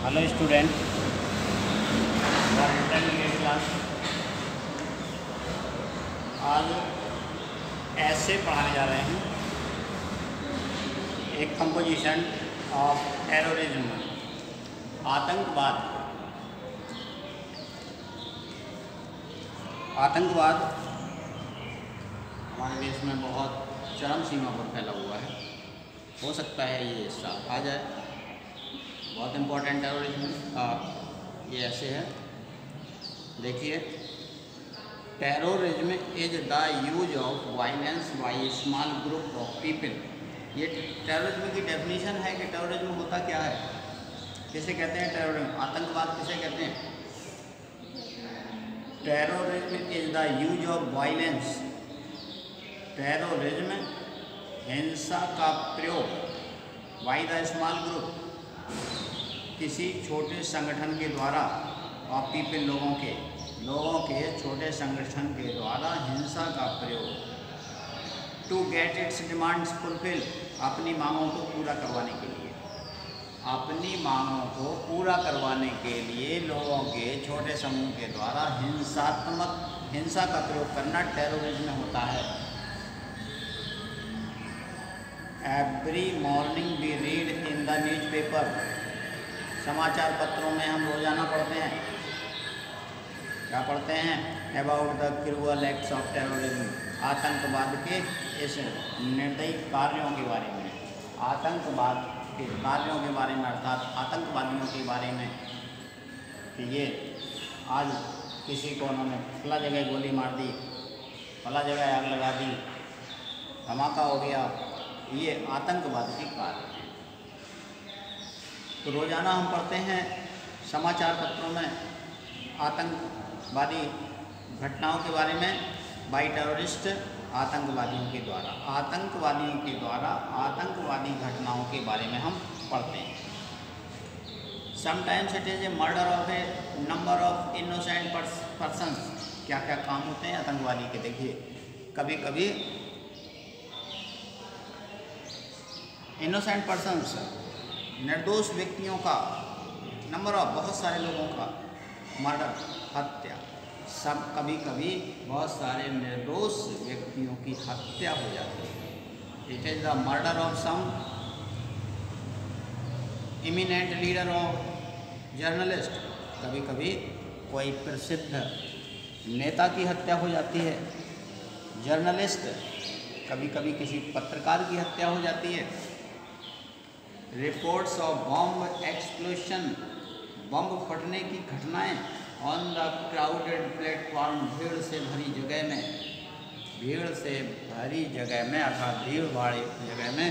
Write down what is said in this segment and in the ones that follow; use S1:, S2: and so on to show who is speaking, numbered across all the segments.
S1: Hello student, intermediate class. आज ऐसे पढ़ाने जा रहे हैं एक कंपोजिशन ऑफ टेररिज्म, आतंकवाद। आतंकवाद हमारे देश में बहुत चरम सीमा पर फैला हुआ है। हो सकता है ये हिस्सा आ जाए। बहुत इम्पोर्टेंट टेररिज्म का ये ऐसे है, देखिए। Terrorism is the use of violence by small group of people. ये टेररिज्म की डेफिनेशन है कि टेररिज्म होता क्या है, किसे कहते हैं टेररिज्म, आतंकवाद किसे कहते हैं। Terrorism is the use of violence. Terrorism हिंसा का प्रयोग बाय द स्मॉल ग्रुप, किसी छोटे संगठन के द्वारा, और पीपल लोगों के छोटे संगठन के द्वारा हिंसा का प्रयोग, to get its demands fulfil, अपनी मांगों को पूरा करवाने के लिए। अपनी मांगों को पूरा करवाने के लिए लोगों के छोटे समूह के द्वारा हिंसा का प्रयोग करना टेररिज्म होता है। Every morning we read in the newspaper, समाचार पत्रों में हम रोजाना पढ़ते हैं। क्या पढ़ते हैं? About the cruel acts of terrorism, आतंकवाद के इस निर्दयी कार्यों के बारे में, आतंकवाद के कार्यों के बारे में, अर्थात आतंकवादियों के बारे में कि ये आज किसी को उन्होंने फला जगह गोली मार दी, फला जगह आग लगा दी, धमाका हो गया। ये आतंकवाद के कार्य हैं। तो रोज़ाना हम पढ़ते हैं समाचार पत्रों में आतंकवादी घटनाओं के बारे में, बाय टेररिस्ट, आतंकवादियों के द्वारा, आतंकवादी घटनाओं के बारे में हम पढ़ते हैं। Sometimes it is a murder of A number of innocent persons. क्या क्या काम होते हैं आतंकवादी के, देखिए। कभी कभी इनोसेंट पर्सन्स, निर्दोष व्यक्तियों का, नंबर ऑफ, बहुत सारे लोगों का, मर्डर, हत्या, सब, कभी कभी बहुत सारे निर्दोष व्यक्तियों की हत्या हो जाती है। It is the murder of some eminent leader of journalist, कभी कभी कोई प्रसिद्ध नेता की हत्या हो जाती है। जर्नलिस्ट, कभी कभी किसी पत्रकार की हत्या हो जाती है। रिपोर्ट्स ऑफ बॉम्ब एक्सप्लोशन, बम फटने की घटनाएं, ऑन द क्राउडेड प्लेटफॉर्म, भीड़ से भरी जगह में, अर्थात भीड़ भाड़ी जगह में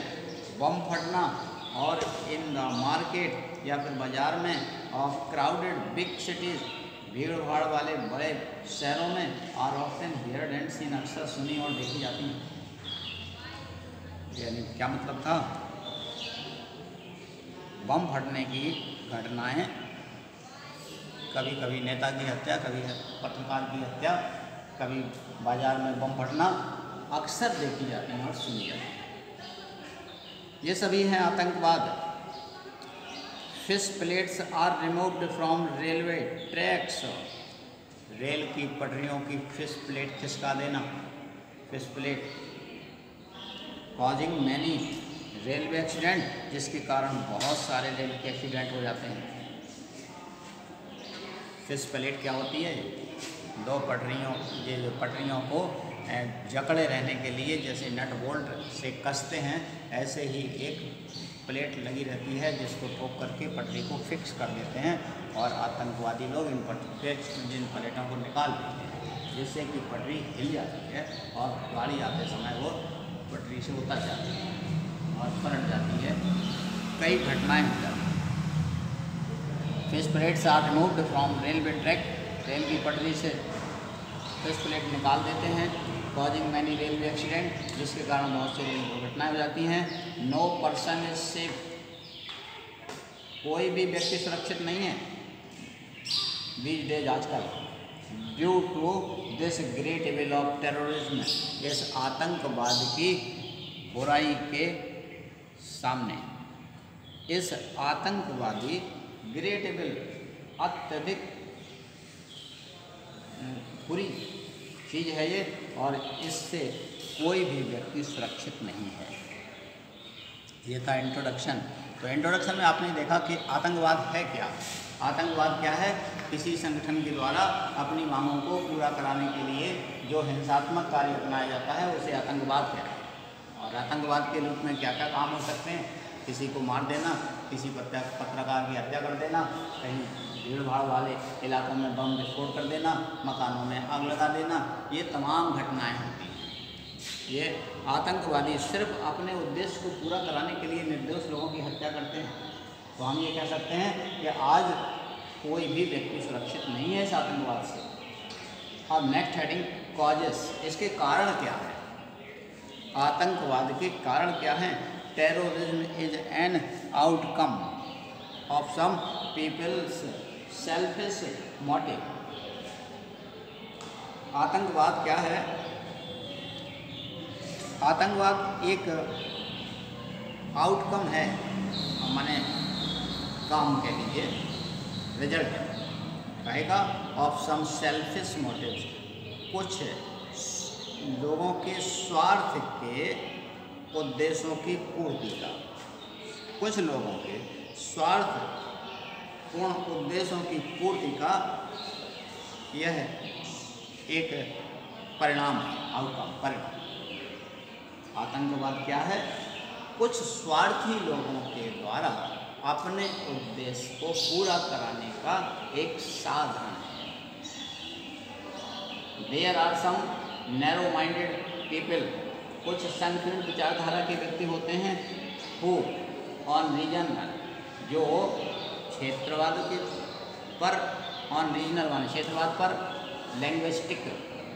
S1: बम फटना, और इन द मार्केट या फिर बाजार में, ऑफ क्राउडेड बिग सिटीज़, भीड़ भाड़ वाले बड़े शहरों में, are often heard and seen, अक्सर सुनी और देखी जाती हैं। यानी क्या मतलब था? बम फटने की घटनाएं, कभी कभी नेता की हत्या, कभी पत्रकार की हत्या, कभी बाजार में बम फटना, अक्सर देखी जाती हैं और सुनी जाती हैं। ये सभी हैं आतंकवाद। Fish plates are removed from railway tracks, rail की पटरियों की फिश प्लेट खिसका देना, fish plate, causing many railway accident, जिसके कारण बहुत सारे रेल के एक्सीडेंट हो जाते हैं। फिश प्लेट क्या होती है? दो पटरियों, ये जो पटरियों को जकड़े रहने के लिए जैसे नट बोल्ट से कसते हैं, ऐसे ही एक प्लेट लगी रहती है जिसको ठोक करके पटरी को फिक्स कर देते हैं, और आतंकवादी लोग जिन प्लेटों को निकाल देते हैं, जिससे कि पटरी हिल जाती है और गाड़ी आते समय वो पटरी से उतर जाती है और पलट जाती है। कई घटनाएं हो जाती हैं। Fish plates are removed from railway track, rail की पटरी से फिश प्लेट निकाल देते हैं, कॉजिंग मैनी रेलवे एक्सीडेंट, जिसके कारण बहुत सी रेल दुर्घटनाएं हो जाती हैं। नो पर्सन इज सेफ, कोई भी व्यक्ति सुरक्षित नहीं है दीज डेज, आजकल, due to this great evil of terrorism, इस आतंकवाद की बुराई के सामने, इस आतंकवादी ग्रेट इविल, अत्यधिक बुरी चीज़ है ये, और इससे कोई भी व्यक्ति सुरक्षित नहीं है। ये था इंट्रोडक्शन। तो इंट्रोडक्शन में आपने देखा कि आतंकवाद है क्या। आतंकवाद क्या है? किसी संगठन के द्वारा अपनी मांगों को पूरा कराने के लिए जो हिंसात्मक कार्य अपनाया जाता है उसे आतंकवाद कहते हैं। और आतंकवाद के रूप में क्या क्या काम हो सकते हैं? किसी को मार देना, किसी पत्रकार की हत्या कर देना, कहीं भीड़ भाड़ वाले इलाकों में बम विस्फोट कर देना, मकानों में आग लगा देना, ये तमाम घटनाएं होती हैं। ये आतंकवादी सिर्फ अपने उद्देश्य को पूरा कराने के लिए निर्दोष लोगों की हत्या करते हैं। तो हम ये कह सकते हैं कि आज कोई भी व्यक्ति सुरक्षित नहीं है इस आतंकवाद से। अब नेक्स्ट हेडिंग, कॉजेस, इसके कारण क्या है? आतंकवाद के कारण क्या हैं? Terrorism is an outcome of some people's selfish motive. आतंकवाद क्या है? आतंकवाद एक आउटकम है, माने काम कह लीजिए, रिजल्ट कहेगा, ऑफ सम सेल्फिश मोटिव्स, कुछ लोगों के स्वार्थ के उद्देश्यों की पूर्ति का, कुछ लोगों के स्वार्थ पूर्ण उद्देश्यों की पूर्ति का यह एक परिणाम है, आउटकम, परिणाम। आतंकवाद क्या है? कुछ स्वार्थी लोगों के द्वारा अपने उद्देश्य को पूरा कराने का एक साधन है। There are some narrow minded people, कुछ संकीर्ण विचारधारा के व्यक्ति होते हैं, हु ऑन रीजन, जो क्षेत्रवाद के पर, ऑन रीजनल वन, क्षेत्रवाद पर, लैंग्विस्टिक,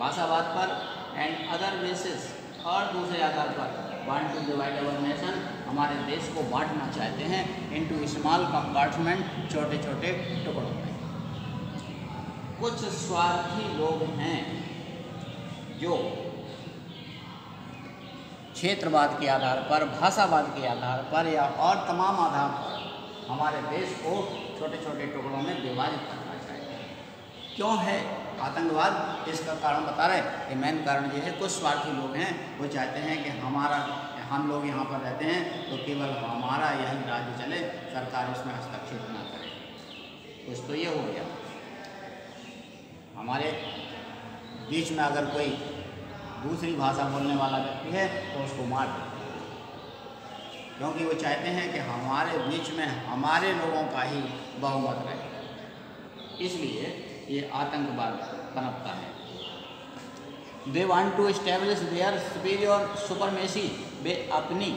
S1: भाषावाद पर, एंड अदर बेसिस, और दूसरे आधार पर, want to divide our nation, हमारे देश को बांटना चाहते हैं, इनटू स्मॉल कंपार्टमेंट, छोटे छोटे टुकड़ों में। कुछ स्वार्थी लोग हैं जो क्षेत्रवाद के आधार पर, भाषावाद के आधार पर या और तमाम आधार पर हमारे देश को छोटे छोटे टुकड़ों में विभाजित करना चाहते हैं। क्यों है आतंकवाद? इसका कारण बता रहे हैं कि मेन कारण ये है, कुछ स्वार्थी लोग हैं, वो चाहते हैं कि हम लोग यहाँ पर रहते हैं तो केवल हमारा यही राज्य चले, सरकार इसमें हस्तक्षेप ना करे। कुछ तो ये हो गया, हमारे बीच में अगर कोई दूसरी भाषा बोलने वाला व्यक्ति है तो उसको मार देते हैं, क्योंकि वो चाहते हैं कि हमारे बीच में हमारे लोगों का ही बहुमत रहे। इसलिए ये आतंकवाद पनपता है। They want to establish their superior supremacy, वे अपनी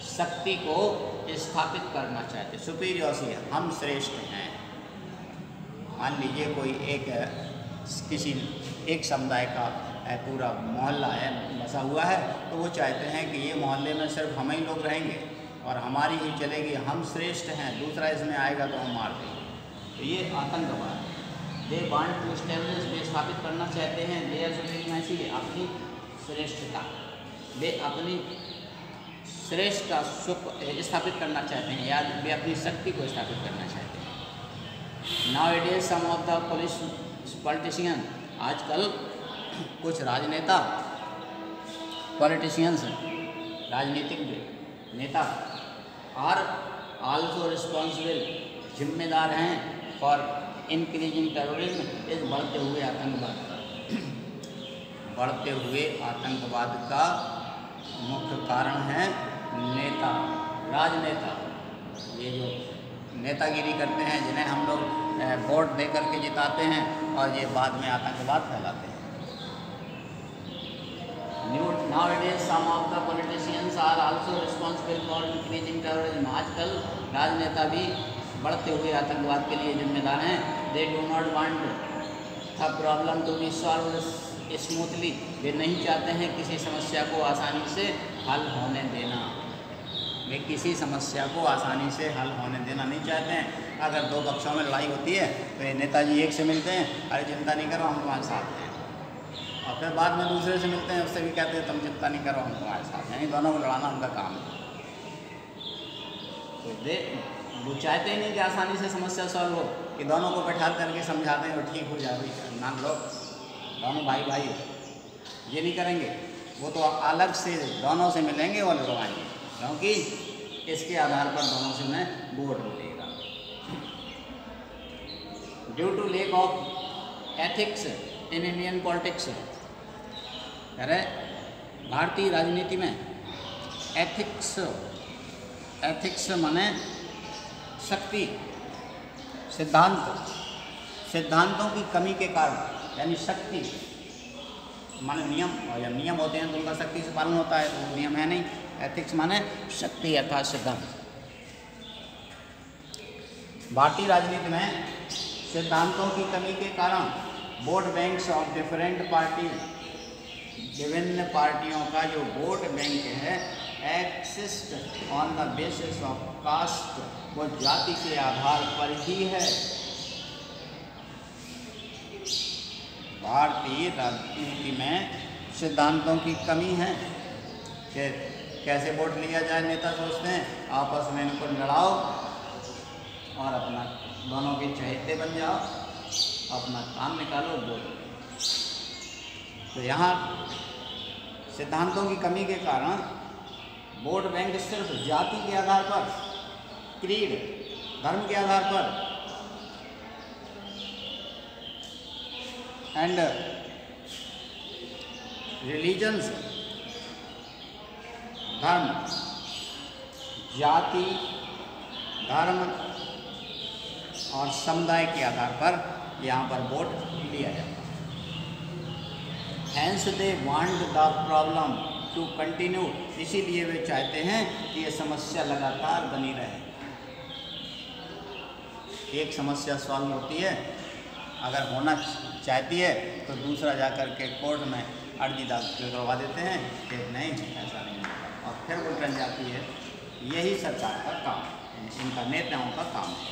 S1: शक्ति को स्थापित करना चाहते। सुपीरियरिटी, हम श्रेष्ठ हैं। मान लीजिए कोई किसी एक समुदाय का पूरा मोहल्ला है, बसा हुआ है, तो वो चाहते हैं कि ये मोहल्ले में सिर्फ हम ही लोग रहेंगे और हमारी ही चलेगी, हम श्रेष्ठ हैं, दूसरा इसमें आएगा तो हम मार देंगे। तो ये आतंकवाद है। दे वांट टू एस्टेब्लिश, वे स्थापित करना चाहते हैं, देयर सुपरीमेसी, अपनी श्रेष्ठता, वे अपनी श्रेष्ठता स्थापित करना चाहते हैं, या वे अपनी शक्ति को स्थापित करना चाहते हैं। Now it is some of the politician, आजकल कुछ राजनेता, पॉलिटिशियंस, राजनीतिक नेता, आर आल्सो रिस्पॉन्सिबल, जिम्मेदार हैं फॉर इंक्रीजिंग टेररिज्म, इस बढ़ते हुए आतंकवाद का। बढ़ते हुए आतंकवाद का मुख्य कारण है नेता, राजनेता, ये जो नेतागिरी करते हैं, जिन्हें हम लोग वोट दे करके जिताते हैं और ये बाद में आतंकवाद फैलाते हैं। Nowadays some of the politicians are also responsible for increasing terrorism, आजकल राजनेता भी बढ़ते हुए आतंकवाद के लिए जिम्मेदार हैं। They do not want the problem to be solved smoothly, वे नहीं चाहते हैं किसी समस्या को आसानी से हल होने देना, वे किसी समस्या को आसानी से हल होने देना नहीं चाहते हैं। अगर दो पक्षों में लड़ाई होती है तो ये नेताजी एक से मिलते हैं, अरे चिंता नहीं करो हम तुम्हारे साथ हैं, और फिर बाद में दूसरे से मिलते हैं, उससे भी कहते हैं तुम चिंता नहीं करो हम तुम्हारे साथ हैं, यानी दोनों को लड़ाना उनका काम है। तो वो चाहते ही नहीं कि आसानी से समस्या सॉल्व हो, कि दोनों को बैठा करके समझा दें और ठीक हो जाए, मान लो दोनों भाई भाई ये नहीं करेंगे। वो तो अलग से दोनों से मिलेंगे और लड़वाएंगे, क्योंकि इसके आधार पर दोनों से उन्हें वोट मिलेगा। Due to lack of ethics in Indian politics, कह रहे भारतीय राजनीति में एथिक्स माने शक्ति, सिद्धांतों की कमी के कारण, यानी शक्ति माने नियम, और जब नियम होते हैं तो उनका शक्ति से पालन होता है, तो वो नियम है नहीं। एथिक्स माने शक्ति अर्थात सिद्धांत। भारतीय राजनीति में सिद्धांतों की कमी के कारण vote banks of different party, विभिन्न पार्टियों का जो वोट बैंक है exist on the basis of caste, वो जाति के आधार पर ही है। भारतीय राजनीति में सिद्धांतों की कमी है कि कैसे वोट लिया जाए। नेता सोचते हैं आपस में इनको लड़ाओ और अपना दोनों के चहेते बन जाओ, अपना काम निकालो, वोट। तो यहाँ सिद्धांतों की कमी के कारण वोट बैंक सिर्फ जाति के आधार पर, क्रीड धर्म के आधार पर एंड रिलीजन्स, धर्म, जाति, धर्म और समुदाय के आधार पर यहाँ पर वोट लिया जाता है। Hence they want the problem to continue, इसीलिए वे चाहते हैं कि ये समस्या लगातार बनी रहे। एक समस्या सॉल्व होती है, अगर होना चाहती है तो दूसरा जाकर के कोर्ट में अर्जी दाखिल करवा देते हैं कि नहीं ऐसा नहीं होता, और फिर वो टल जाती है। यही सरकार का काम है, इनका नेताओं का काम है।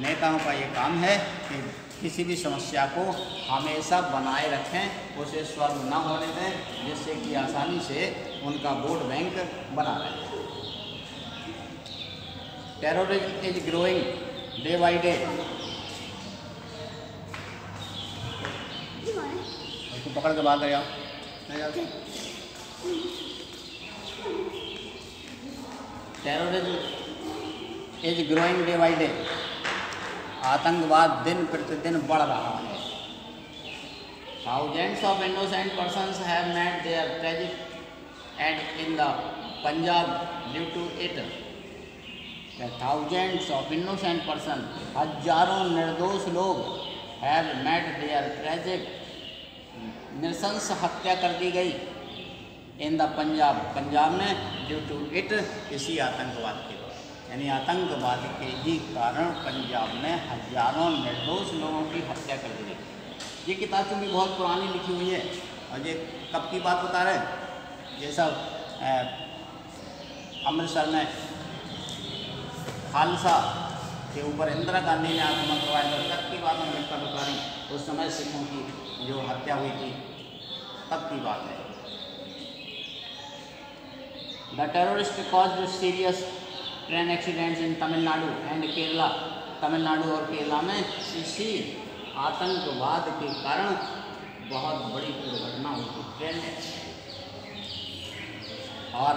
S1: नेताओं का ये काम है कि किसी भी समस्या को हमेशा बनाए रखें, उसे सॉल्व ना होने दें, जिससे कि आसानी से उनका वोट बैंक बना रहे। Terrorism is growing day by day, उसको पकड़ के बाहर ले जाओ। Terrorism is growing day by day, आतंकवाद दिन प्रतिदिन बढ़ रहा है। Thousands of innocent persons have met their tragic end in the Punjab due to it. Thousands of innocent person, हजारों निर्दोष लोग, हैव मेट देयर ट्रेजिक, नृशंस हत्या कर दी गई, इन द पंजाब, पंजाब में, ड्यू टू इट, इसी आतंकवाद के, यानी आतंकवाद के ही कारण पंजाब में हजारों निर्दोष लोगों की हत्या कर दी गई। ये किताब चूँकि बहुत पुरानी लिखी हुई है, और ये कब की बात बता रहे हैं, ये सब अमृतसर में खालसा के ऊपर इंदिरा गांधी ने आक्रमण करवाया था, तब की बात हम लिखकर बता रही, उस समय सिखों की जो हत्या हुई थी तब की बात है। The terrorist caused serious train accidents in Tamil Nadu and Kerala, Tamil Nadu और केरला में इसी आतंकवाद के कारण बहुत बड़ी दुर्घटना हुई थी ट्रेन में। और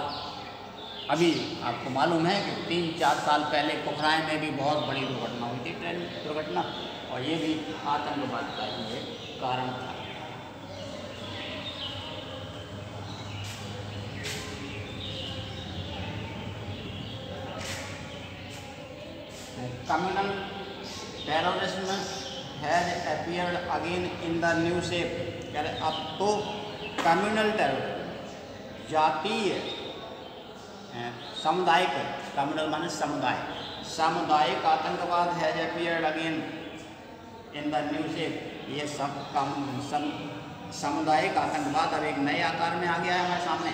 S1: अभी आपको मालूम है कि 3-4 साल पहले पोखराय में भी बहुत बड़ी दुर्घटना हुई थी, ट्रेन दुर्घटना, और ये भी आतंकवाद का ही एक कारण था। Communal terrorism has appeared again in the new shape। कह रहे अब तो कम्युनल टेररिज्म, जातीय सामुदायिक, कम्युनल माने समुदाय, सामुदायिक आतंकवाद has appeared again in the new shape। ये सामुदायिक आतंकवाद अब एक नए आकार में आ गया है हमारे सामने।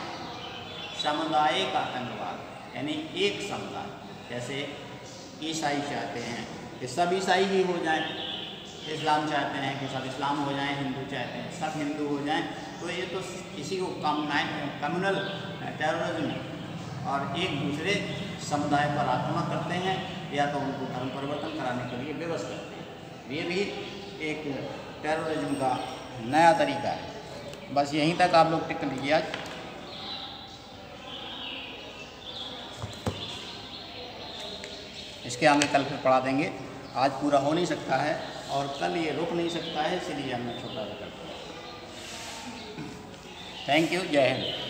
S1: सामुदायिक आतंकवाद यानी एक समुदाय, जैसे ईसाई चाहते हैं कि सब ईसाई ही हो जाएं, इस्लाम चाहते हैं कि सब इस्लाम हो जाएं, हिंदू चाहते हैं सब हिंदू हो जाएं, तो ये तो इसी को कम्युनल टेररिज्म, और एक दूसरे समुदाय पर आक्रमण करते हैं या तो उनको धर्म परिवर्तन कराने के लिए विवश करते हैं। ये भी एक टेररिज्म का नया तरीका है। बस यहीं तक आप लोग टिक लीजिए आज। इसके आगे कल फिर पढ़ा देंगे। आज पूरा हो नहीं सकता है और कल ये रुक नहीं सकता है, इसलिए हमने छोटा सा कर दिया। Thank you. जय हिंद।